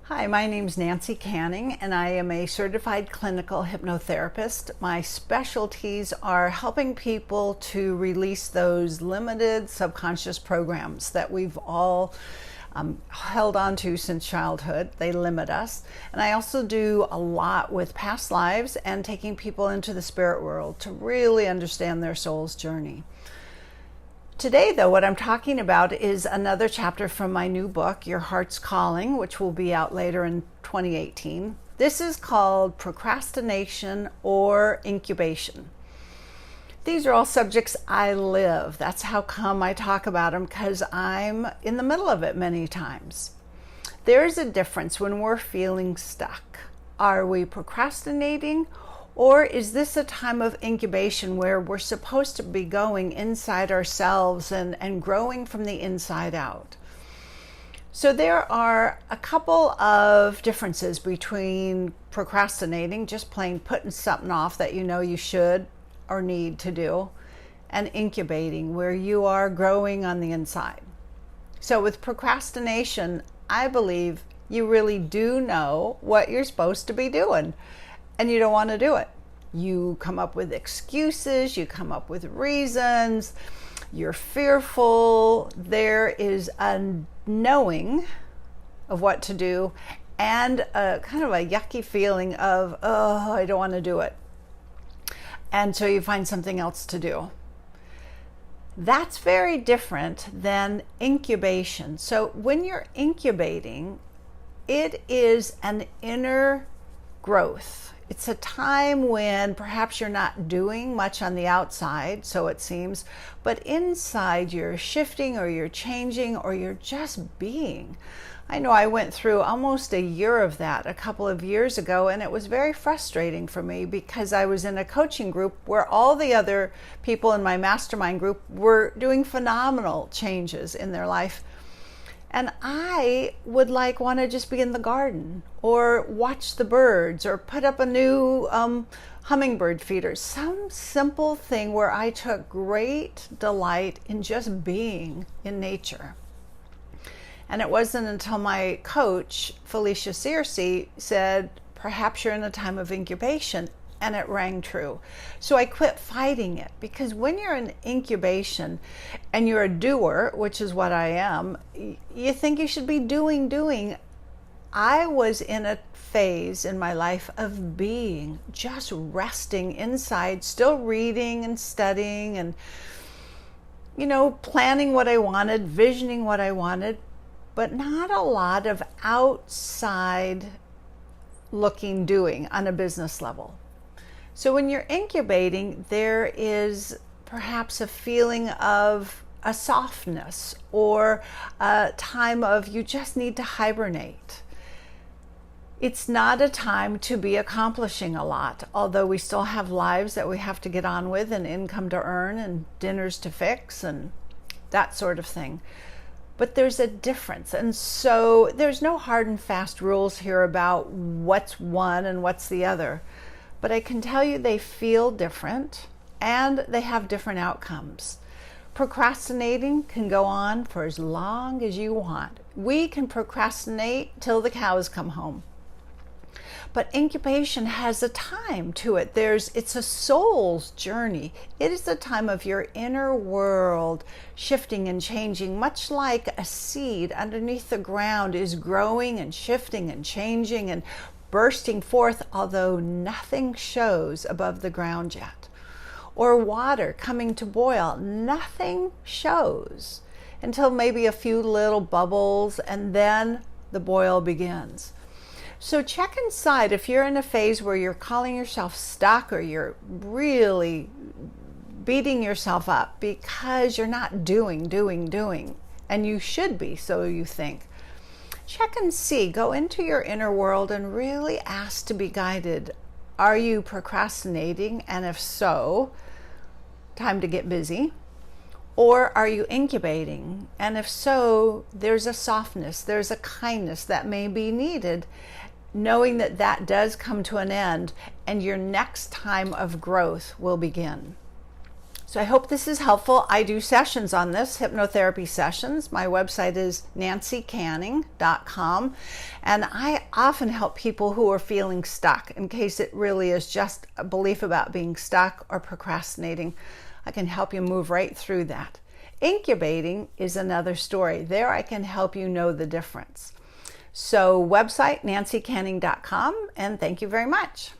Hi, my name's Nancy Canning, and I am a certified clinical hypnotherapist. My specialties are helping people to release those limited subconscious programs that we've all held on to since childhood. They limit us. And I also do a lot with past lives and taking people into the spirit world to really understand their soul's journey. Today, though, what I'm talking about is another chapter from my new book, Your Heart's Calling, which will be out later in 2018. This is called Procrastination or Incubation. These are all subjects I live. That's how come I talk about them, because I'm in the middle of it many times. There's a difference when we're feeling stuck. Are we procrastinating? Or is this a time of incubation where we're supposed to be going inside ourselves and growing from the inside out? So there are a couple of differences between procrastinating, just plain putting something off that you know you should or need to do, and incubating, where you are growing on the inside. So with procrastination, I believe you really do know what you're supposed to be doing, and you don't want to do it. You come up with excuses, you come up with reasons, you're fearful. There is a knowing of what to do and a kind of a yucky feeling of, oh, I don't want to do it. And so you find something else to do. That's very different than incubation. So when you're incubating, it is an inner growth. It's a time when perhaps you're not doing much on the outside, so it seems, but inside you're shifting or you're changing or you're just being. I know I went through almost a year of that a couple of years ago, and it was very frustrating for me because I was in a coaching group where all the other people in my mastermind group were doing phenomenal changes in their life. And I would want to just be in the garden or watch the birds or put up a new hummingbird feeder, some simple thing where I took great delight in just being in nature. And it wasn't until my coach, Felicia Searcy, said, perhaps you're in a time of incubation. And it rang true. So I quit fighting it, because when you're in incubation and you're a doer, which is what I am, you think you should be doing. I was in a phase in my life of being, just resting inside, still reading and studying and, planning what I wanted, visioning what I wanted, but not a lot of outside looking doing on a business level. So when you're incubating, there is perhaps a feeling of a softness or a time of you just need to hibernate. It's not a time to be accomplishing a lot, although we still have lives that we have to get on with and income to earn and dinners to fix and that sort of thing. But there's a difference. And so there's no hard and fast rules here about what's one and what's the other. But I can tell you they feel different and they have different outcomes. Procrastinating can go on for as long as you want. We can procrastinate till the cows come home. But incubation has a time to it. It's a soul's journey. It is the time of your inner world shifting and changing, much like a seed underneath the ground is growing and shifting and changing and bursting forth, although nothing shows above the ground yet. Or water coming to boil, nothing shows until maybe a few little bubbles, and then the boil begins. So check inside if you're in a phase where you're calling yourself stuck or you're really beating yourself up because you're not doing, and you should be, so you think. Check and see, go into your inner world and really ask to be guided. Are you procrastinating? And if so, time to get busy. Or are you incubating? And if so, there's a softness, there's a kindness that may be needed, knowing that that does come to an end and your next time of growth will begin. So I hope this is helpful. I do sessions on this, hypnotherapy sessions. My website is nancycanning.com, and I often help people who are feeling stuck, in case it really is just a belief about being stuck or procrastinating. I can help you move right through that. Incubating is another story. There I can help you know the difference. So website nancycanning.com, and thank you very much.